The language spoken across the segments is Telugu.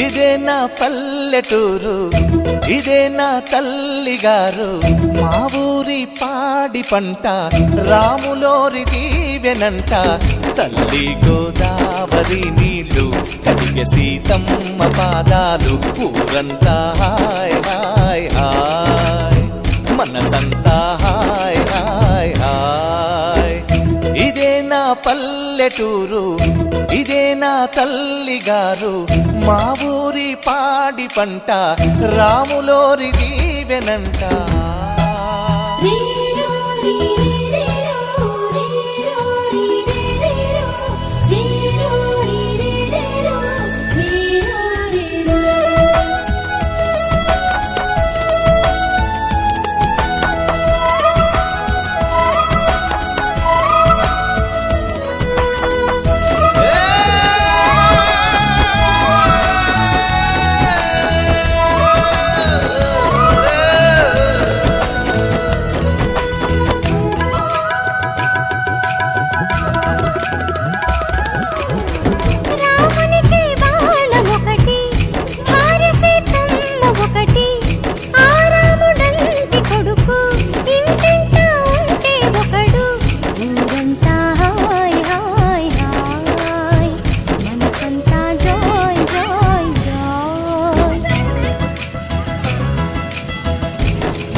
ఇదే నా పల్లెటూరు, ఇదే నా తల్లిగారు, మా ఊరి పాడి పంట రాములోరి దీవెనంట. తల్లి గోదావరి నీళ్ళు కడిగే సీతమ్మ పాదాలు, ఊరంతా హాయ్ హాయ్ హాయ్, మనసంతా హాయ్ హాయ్ హాయ్. ఇదే నా పల్లెటూరు, ఇదే నా తల్లిగారు, మా ఊరి పాడి పంట రాములోరి దీవెనంట.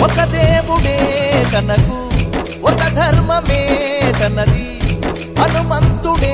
ఒక దేవుడే తనకు, ఒక ధర్మమే తనది, హనుమంతుడే